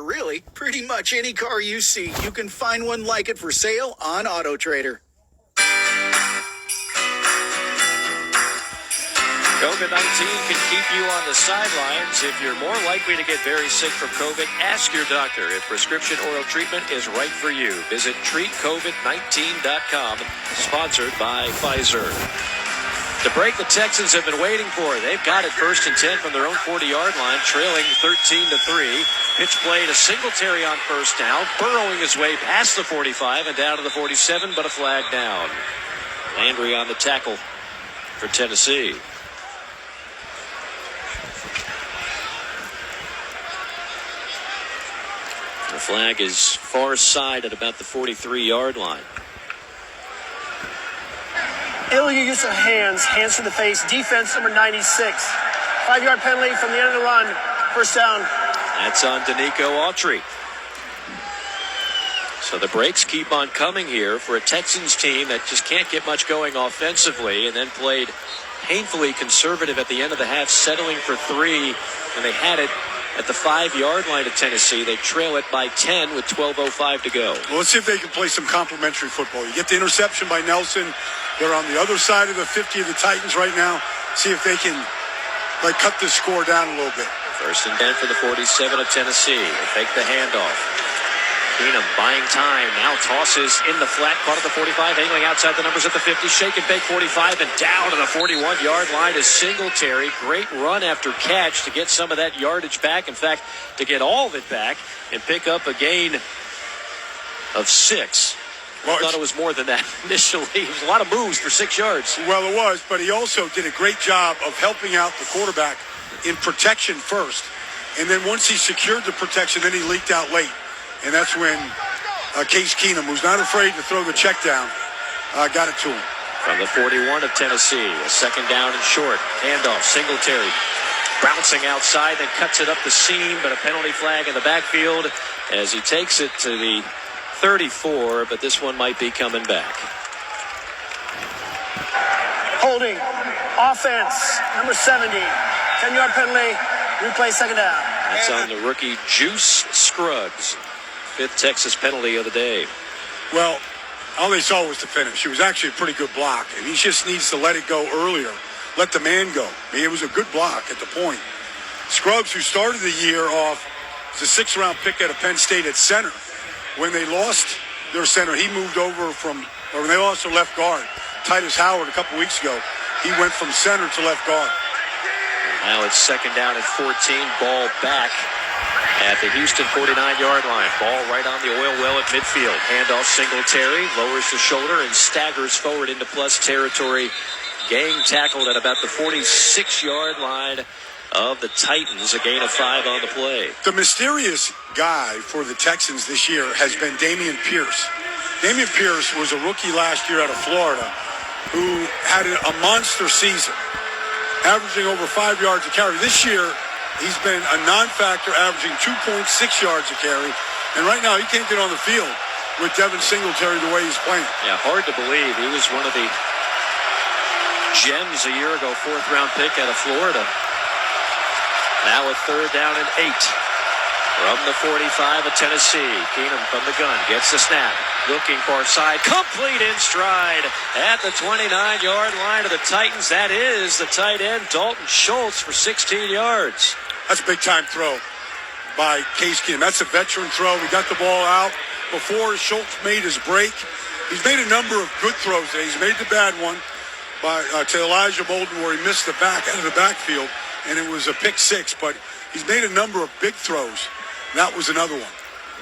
or really, pretty much any car you see, you can find one like it for sale on AutoTrader. COVID-19 can keep you on the sidelines. If you're more likely to get very sick from COVID, ask your doctor if prescription oral treatment is right for you. Visit treatcovid19.com, sponsored by Pfizer. The break the Texans have been waiting for. They've got it 1st and 10 from their own 40-yard line, trailing 13-3. Pitch play to Singletary on first down, burrowing his way past the 45 and down to the 47, but a flag down. Landry on the tackle for Tennessee. The flag is far side at about the 43-yard line. Illegal use of hands to the face, defense number 96. 5-yard penalty from the end of the run, first down. That's on Danico Autry. So the breaks keep on coming here for a Texans team that just can't get much going offensively, and then played painfully conservative at the end of the half, settling for 3, and they had it at the 5-yard line of Tennessee. They trail it by 10 with 12:05 to go. Well, let's see if they can play some complimentary football. You get the interception by Nelson. They're on the other side of the 50 of the Titans right now. See if they can cut this score down a little bit. 1st and 10 for the 47 of Tennessee. They fake the handoff. Keenum buying time. Now tosses in the flat. Caught at the 45. Angling outside the numbers at the 50. Shake and bake 45 and down to the 41-yard line is Singletary. Great run after catch to get some of that yardage back. In fact, to get all of it back and pick up a gain of 6. Well, I thought it was more than that initially. It was a lot of moves for 6 yards. Well, it was, but he also did a great job of helping out the quarterback in protection first. And then once he secured the protection, then he leaked out late. And that's when Case Keenum, who's not afraid to throw the check down, got it to him. From the 41 of Tennessee, a 2nd down and short. Handoff, Singletary bouncing outside, then cuts it up the seam, but a penalty flag in the backfield as he takes it to the 34, but this one might be coming back. Holding, offense, number 70. 10-yard penalty, replay 2nd down. That's on the rookie Juice Scruggs. 5th Texas penalty of the day. Well, all they saw was the finish. It was actually a pretty good block, and he just needs to let it go earlier. Let the man go. I mean, it was a good block at the point. Scruggs, who started the year off as a 6th-round pick out of Penn State at center. When they lost their center, he moved over when they lost their left guard, Titus Howard, a couple weeks ago, he went from center to left guard. Now it's 2nd down and 14, ball back at the Houston 49-yard line. Ball right on the oil well at midfield. Handoff Singletary, lowers the shoulder and staggers forward into plus territory. Gang tackled at about the 46-yard line of the Titans, a gain of 5 on the play. The mysterious guy for the Texans this year has been Dameon Pierce. Dameon Pierce was a rookie last year out of Florida who had a monster season, averaging over 5 yards a carry. This year, he's been a non-factor, averaging 2.6 yards a carry. And right now, he can't get on the field with Devin Singletary the way he's playing. Yeah, hard to believe. He was one of the gems a year ago, 4th-round pick out of Florida. Now a 3rd down and 8 from the 45 of Tennessee. Keenum from the gun gets the snap. Looking far side. Complete in stride at the 29-yard line of the Titans. That is the tight end, Dalton Schultz, for 16 yards. That's a big-time throw by Case Keenum. That's a veteran throw. We got the ball out before Schultz made his break. He's made a number of good throws today. He's made the bad one to Elijah Molden where he missed the back out of the backfield, and it was a pick 6. But he's made a number of big throws. That was another one.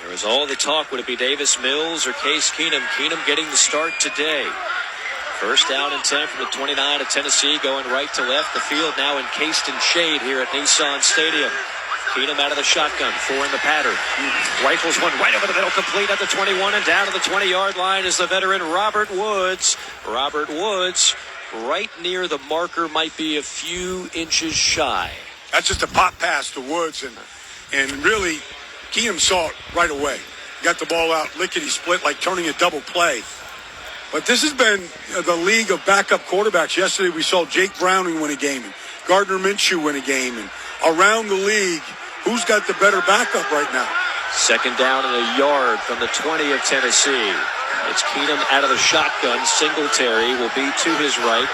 There was all the talk. Would it be Davis Mills or Case Keenum? Keenum getting the start today. 1st down and 10 from the 29 of Tennessee, going right to left. The field now encased in shade here at Nissan Stadium. Keenum out of the shotgun, 4 in the pattern. Rifles one right over the middle, complete at the 21, and down to the 20-yard line is the veteran Robert Woods. Robert Woods right near the marker, might be a few inches shy. That's just a pop pass to Woods, and really, Keenum saw it right away. Got the ball out, lickety-split, like turning a double play. But this has been the league of backup quarterbacks. Yesterday we saw Jake Browning win a game, and Gardner Minshew win a game, and around the league, who's got the better backup right now? Second down and a yard from the 20 of Tennessee. It's Keenum out of the shotgun. Singletary will be to his right.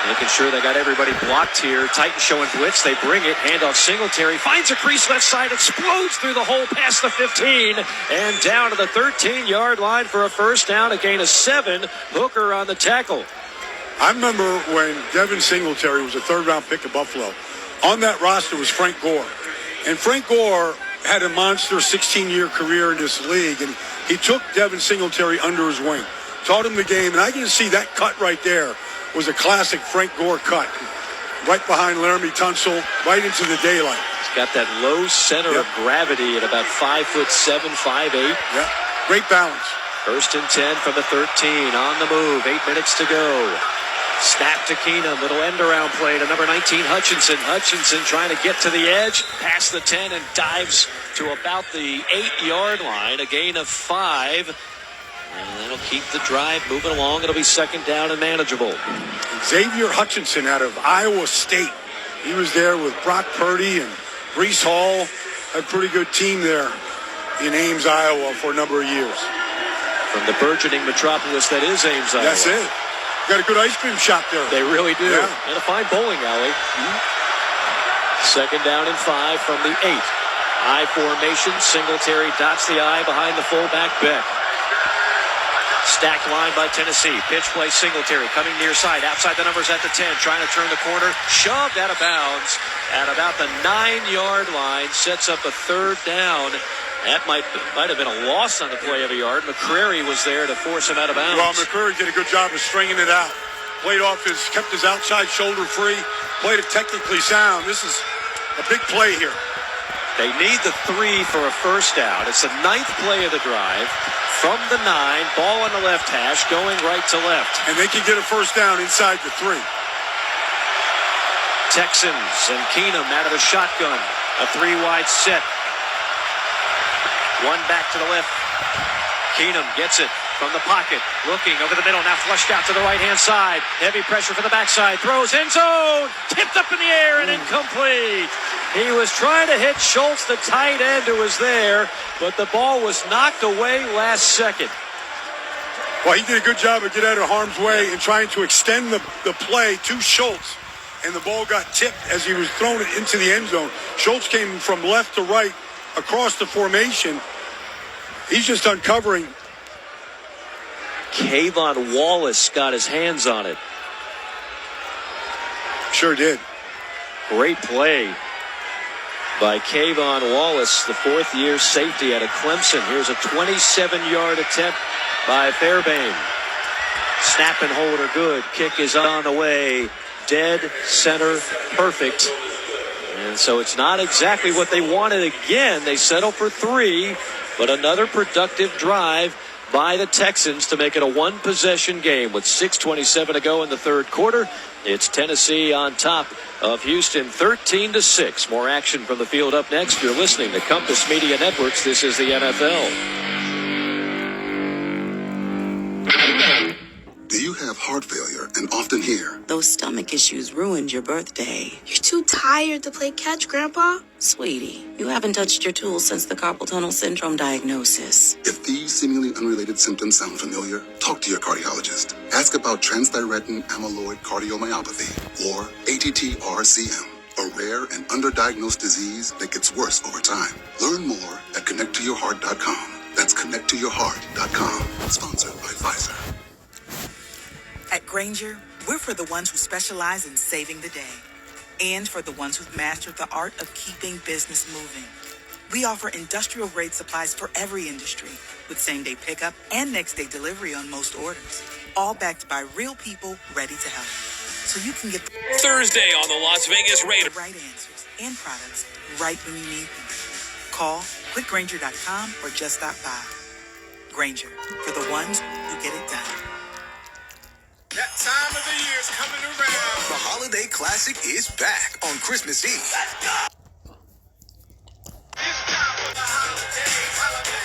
Making sure they got everybody blocked here. Titans showing blitz. They bring it. Handoff Singletary. Finds a crease left side. Explodes through the hole past the 15. And down to the 13-yard line for a first down. A gain of 7. Hooker on the tackle. I remember when Devin Singletary was a third-round pick of Buffalo. On that roster was Frank Gore. And Frank Gore had a monster 16-year career in this league. And he took Devin Singletary under his wing. Taught him the game. And I can see that cut right there was a classic Frank Gore cut. Right behind Laramie Tunsil, right into the daylight. He's got that low center of gravity at about 5'7", 5'8". Yeah, great balance. First and 10 from the 13. On the move, 8 minutes to go. Snap to Keenum, little end-around play to number 19, Hutchinson. Hutchinson trying to get to the edge, past the 10, and dives to about the 8-yard line. A gain of 5. And that'll keep the drive moving along. It'll be second down and manageable. Xavier Hutchinson out of Iowa State. He was there with Brock Purdy and Breece Hall. A pretty good team there in Ames, Iowa for a number of years. From the burgeoning metropolis that is Ames, Iowa. That's it. Got a good ice cream shop there. They really do. Yeah. And a fine bowling alley. Second down and 5 from the 8. I formation. Singletary dots the I behind the fullback Beck. Stacked line by Tennessee. Pitch play Singletary coming near side. Outside the numbers at the 10. Trying to turn the corner. Shoved out of bounds at about the 9-yard line. Sets up a third down. That might have been a loss on the play of a yard. McCrary was there to force him out of bounds. Well, McCrary did a good job of stringing it out. Kept his outside shoulder free. Played it technically sound. This is a big play here. They need the 3 for a first down. It's the 9th play of the drive. From the 9, ball on the left hash, going right to left. And they can get a first down inside the 3. Texans and Keenum out of the shotgun. A 3-wide set. One back to the left. Keenum gets it from the pocket. Looking over the middle. Now flushed out to the right-hand side. Heavy pressure for the backside. Throws end zone. Tipped up in the air and incomplete. He was trying to hit Schultz, the tight end who was there, but the ball was knocked away last second. Well, he did a good job of getting out of harm's way and trying to extend the play to Schultz. And the ball got tipped as he was throwing it into the end zone. Schultz came from left to right across the formation. He's just uncovering. Kayvon Wallace got his hands on it. Sure did. Great play by Kayvon Wallace, the fourth-year safety out of Clemson. Here's a 27-yard attempt by Fairbairn. Snap and hold are good. Kick is on the way. Dead center, perfect. And so it's not exactly what they wanted again. They settle for 3, but another productive drive by the Texans to make it a one-possession game with 6:27 to go in the third quarter. It's Tennessee on top of Houston 13-6. More action from the field up next. You're listening to Compass Media Networks. This is the NFL. Do you have heart failure and often hear, "Those stomach issues ruined your birthday"? You're too tired to play catch, Grandpa. Sweetie, you haven't touched your tools since the carpal tunnel syndrome diagnosis. if these seemingly unrelated symptoms sound familiar, talk to your cardiologist. Ask about transthyretin amyloid cardiomyopathy, or ATTR-CM, a rare and underdiagnosed disease that gets worse over time. Learn more at connecttoyourheart.com. That's connecttoyourheart.com. Sponsored by Pfizer. At Grainger, we're for the ones who specialize in saving the day and for the ones who've mastered the art of keeping business moving. We offer industrial-grade supplies for every industry with same-day pickup and next-day delivery on most orders, all backed by real people ready to help. So you can get Thursday on the Las Vegas the Raiders. right answers and products right when you need them. Call quickgrainger.com or just stop by. Grainger, for the ones who get it done. That time of the year is coming around. The Holiday Classic is back on Christmas Eve.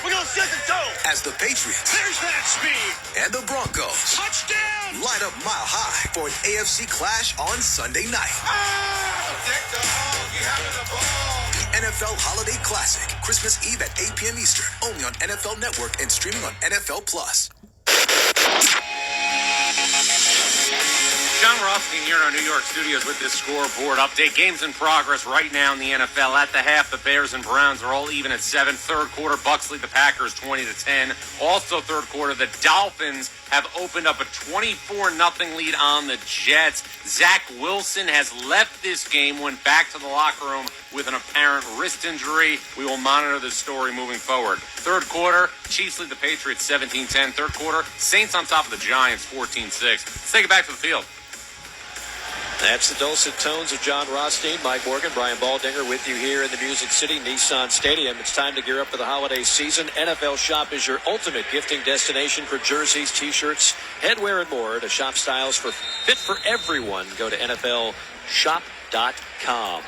We're going to set the tone. As the Patriots There's that speed. and the Broncos Touchdown. light up Mile High for an AFC clash on Sunday night. Deck the hall, you having a ball. The NFL Holiday Classic, Christmas Eve at 8 p.m. Eastern, only on NFL Network and streaming on NFL Plus. John Rothstein here in our New York studios with this scoreboard update. Games in progress right now in the NFL. At the half, the Bears and Browns are all even at 7. Third quarter, Bucs lead the Packers 20-10. Also third quarter, the Dolphins have opened up a 24-0 lead on the Jets. Zach Wilson has left this game, went back to the locker room with an apparent wrist injury. We will monitor this story moving forward. Third quarter, Chiefs lead the Patriots 17-10. Third quarter, Saints on top of the Giants 14-6. Let's take it back to the field. That's the dulcet tones of John Rothstein, Mike Morgan, Brian Baldinger with you here in the Music City Nissan Stadium. It's time to gear up for the holiday season. NFL Shop is your ultimate gifting destination for jerseys, T-shirts, headwear, and more. To shop styles fit for everyone, go to NFLShop.com.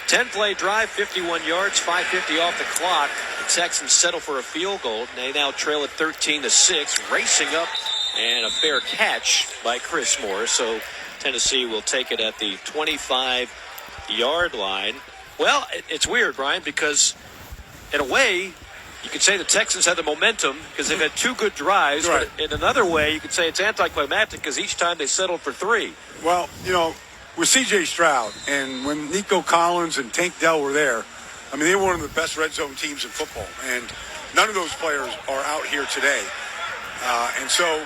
10-play drive, 51 yards, 5:50 off the clock. The Texans settle for a field goal. They now trail at 13-6, racing up, and a fair catch by Chris Moore. So Tennessee will take it at the 25-yard line. Well, it's weird, Brian, because in a way, you could say the Texans had the momentum because they've had two good drives. Right. But in another way, you could say it's anticlimactic because each time they settled for 3. Well, with C.J. Stroud and when Nico Collins and Tank Dell were there, I mean, they were one of the best red zone teams in football. And none of those players are out here today. And so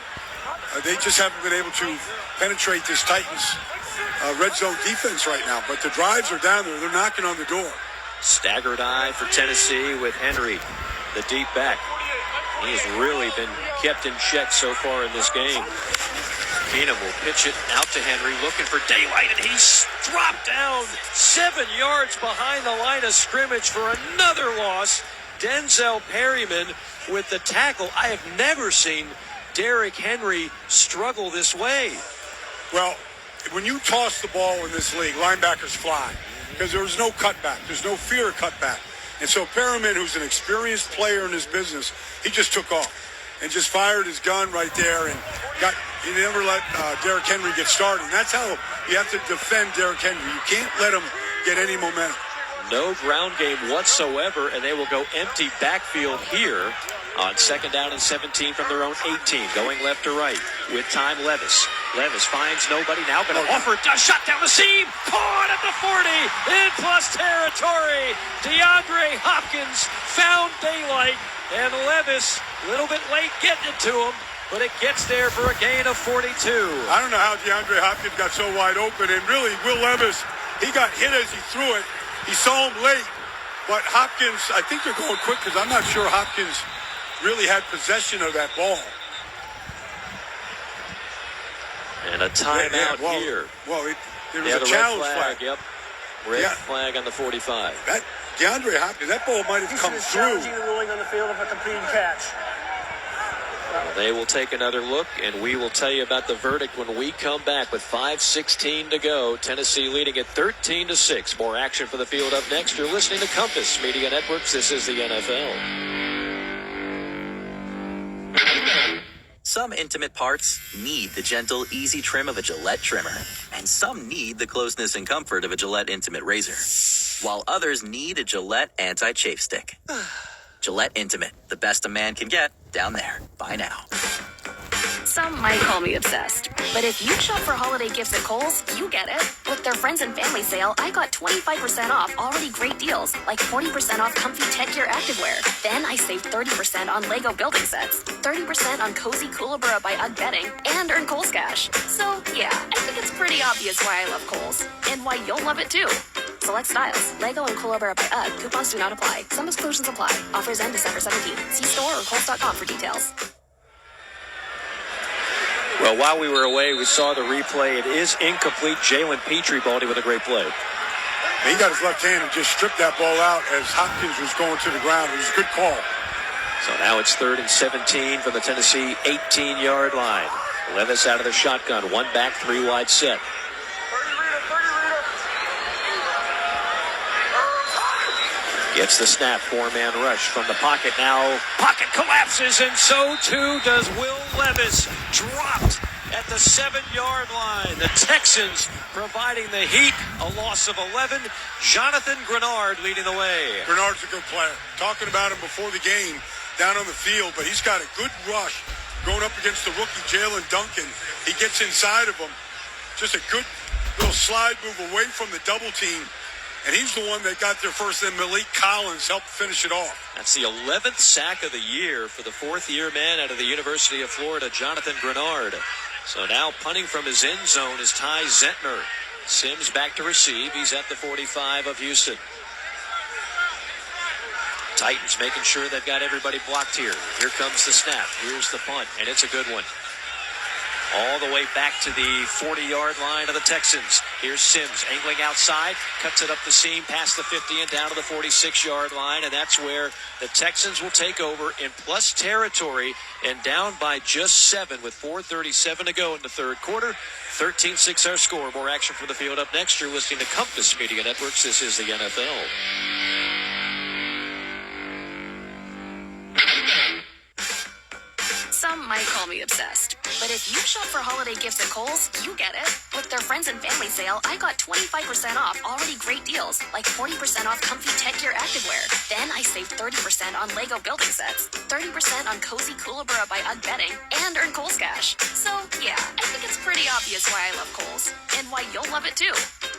they just haven't been able to penetrate this Titans red zone defense right now. But the drives are down there. They're knocking on the door. Staggered eye for Tennessee with Henry, the deep back. He's really been kept in check so far in this game. Keenum will pitch it out to Henry, looking for daylight, and he's dropped down 7 yards behind the line of scrimmage for another loss. Denzel Perryman with the tackle. I have never seen Derrick Henry struggle this way. Well, when you toss the ball in this league, linebackers fly because there's no cutback. There's no fear of cutback. And so Perriman, who's an experienced player in this business, he just took off and just fired his gun right there and he never let Derrick Henry get started. And that's how you have to defend Derrick Henry. You can't let him get any momentum. No ground game whatsoever, and they will go empty backfield here on 2nd down and 17 from their own 18, going left to right with time Levis. Levis finds nobody, now going to offer a shot down the seam, caught at the 40, in plus territory. DeAndre Hopkins found daylight, and Levis a little bit late getting it to him, but it gets there for a gain of 42. I don't know how DeAndre Hopkins got so wide open, and really Will Levis, he got hit as he threw it. He saw him late, but Hopkins, I think they're going quick because I'm not sure Hopkins really had possession of that ball. And a timeout here. Well, there was a challenge flag. Yep. Red flag on the 45. That DeAndre Hopkins, that ball might have come through. Challenging the ruling on the field of a completed catch. Well, they will take another look, and we will tell you about the verdict when we come back with 5:16 to go. Tennessee leading at 13-6. More action for the field up next. You're listening to Compass Media Networks. This is the NFL. Some intimate parts need the gentle, easy trim of a Gillette trimmer. And some need the closeness and comfort of a Gillette Intimate razor. While others need a Gillette Anti-Chafe Stick. Gillette Intimate, the best a man can get, down there. Buy now. Some might call me obsessed, but if you shop for holiday gifts at Kohl's, you get it. With their friends and family sale, I got 25% off already great deals, like 40% off comfy tech gear activewear. Then I saved 30% on Lego building sets, 30% on cozy Kookaburra by UGG bedding, and earned Kohl's cash. So yeah, I think it's pretty obvious why I love Kohl's, and why you'll love it too. Select styles, Lego and Kookaburra by UGG. Coupons do not apply. Some exclusions apply. Offers end December 17th. See store or Kohl's.com for details. Well, while we were away, we saw the replay. It is incomplete. Jalen Petrie Baldy with a great play. He got his left hand and just stripped that ball out as Hopkins was going to the ground. It was a good call. So now it's 3rd and 17 from the Tennessee 18-yard line. Levis out of the shotgun. 1 back, 3 wide set. Gets the snap, 4-man rush from the pocket now. Pocket collapses, and so too does Will Levis. Dropped at the 7-yard line. The Texans providing the heat, a loss of 11. Jonathan Grenard leading the way. Grenard's a good player. Talking about him before the game down on the field, but he's got a good rush going up against the rookie Jalen Duncan. He gets inside of him. Just a good little slide move away from the double team. And he's the one that got there first, then Malik Collins helped finish it off. That's the 11th sack of the year for the fourth-year man out of the University of Florida, Jonathan Grenard. So now punting from his end zone is Ty Zentner. Sims back to receive. He's at the 45 of Houston. Titans making sure they've got everybody blocked here. Here comes the snap. Here's the punt, and it's a good one. All the way back to the 40-yard line of the Texans. Here's Sims angling outside, cuts it up the seam past the 50 and down to the 46-yard line, and that's where the Texans will take over in plus territory and down by just 7 with 4:37 to go in the third quarter. 13-6 our score. More action from the field up next. You're listening to Compass Media Networks. This is the NFL. Some might call me obsessed, but if you shop for holiday gifts at Kohl's, you get it. With their friends and family sale, I got 25% off already great deals, like 40% off comfy tech gear activewear. Then I saved 30% on Lego building sets, 30% on cozy Kookaburra by UGG bedding, and earn Kohl's cash. So yeah, I think it's pretty obvious why I love Kohl's, and why you'll love it too.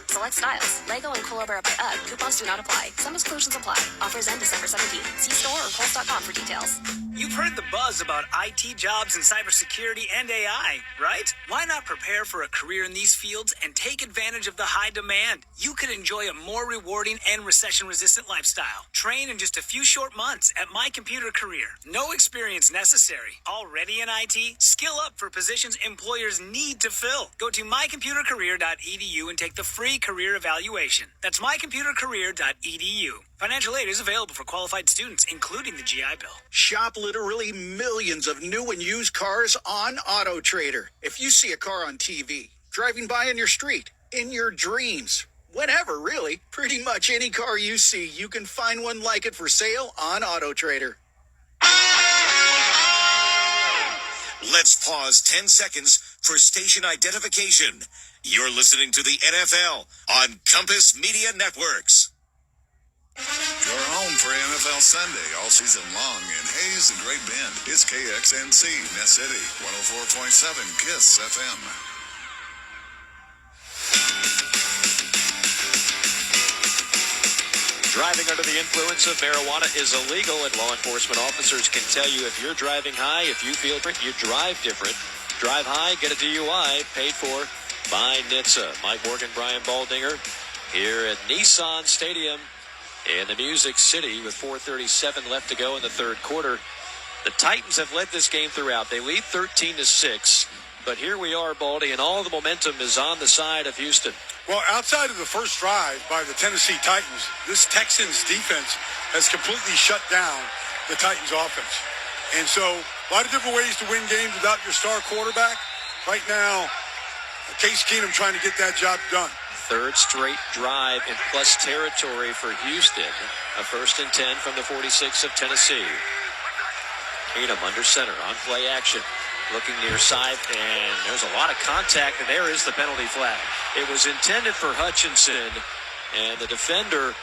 Select styles, Lego and Kookaburra by UGG. Coupons do not apply. Some exclusions apply. Offers end December 17th. See store or Kohl's.com for details. You've heard the buzz about IT jobs in cybersecurity and AI, right? Why not prepare for a career in these fields and take advantage of the high demand? You could enjoy a more rewarding and recession-resistant lifestyle. Train in just a few short months at My Computer Career. No experience necessary. Already in IT? Skill up for positions employers need to fill. Go to mycomputercareer.edu and take the free career evaluation. That's mycomputercareer.edu. Financial aid is available for qualified students, including the GI Bill. Shop literally millions of new and used cars on AutoTrader. If you see a car on TV, driving by in your street, in your dreams, whenever really, pretty much any car you see, you can find one like it for sale on AutoTrader. Let's pause 10 seconds for station identification. You're listening to the NFL on Compass Media Networks. You're home for NFL Sunday all season long in Hayes and Great Bend. It's KXNC, Net City, 104.7 KISS FM. Driving under the influence of marijuana is illegal, and law enforcement officers can tell you if you're driving high, if you feel different, you drive different. Drive high, get a DUI, paid for by NHTSA. Mike Morgan, Brian Baldinger here at Nissan Stadium in the Music City with 4:37 left to go in the third quarter. The Titans have led this game throughout. They lead 13-6, but here we are, Baldy, and all the momentum is on the side of Houston. Well, outside of the first drive by the Tennessee Titans, this Texans defense has completely shut down the Titans offense. And so a lot of different ways to win games without your star quarterback. Right now, Case Keenum trying to get that job done. Third straight drive in plus territory for Houston. A 1st and 10 from the 46 of Tennessee. Keenum under center on play action. Looking near side, and there's a lot of contact, and there is the penalty flag. It was intended for Hutchinson, and the defender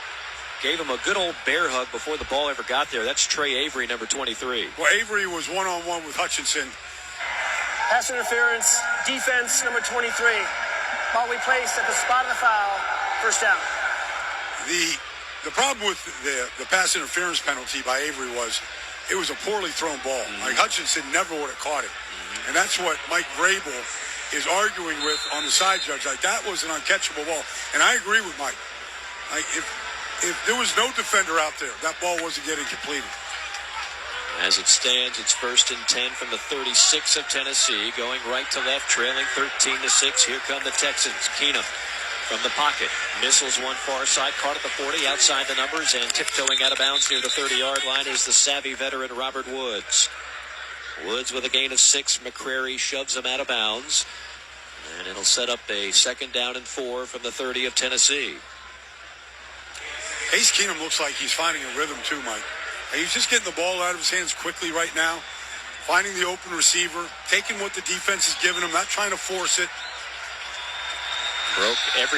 gave him a good old bear hug before the ball ever got there. That's Trey Avery, number 23. Well, Avery was one-on-one with Hutchinson. Pass interference, defense, number 23. Ball we placed at the spot of the foul. First down. The problem with the pass interference penalty by Avery was it was a poorly thrown ball. Like Hutchinson never would have caught it. And that's what Mike Vrabel is arguing with on the side judge. Like, that was an uncatchable ball. And I agree with Mike. Like, if there was no defender out there, that ball wasn't getting completed. As it stands, it's 1st and 10 from the 36 of Tennessee, going right to left, trailing 13-6. Here come the Texans. Keenum from the pocket, missiles one far side, caught at the 40, outside the numbers, and tiptoeing out of bounds near the 30-yard line is the savvy veteran Robert Woods. Woods with a gain of 6. McCrary shoves him out of bounds, and it'll set up a 2nd down and 4 from the 30 of Tennessee. Case Keenum looks like he's finding a rhythm too, Mike. He's just getting the ball out of his hands quickly right now. finding the open receiver, taking what the defense is giving him, not trying to force it. Broke every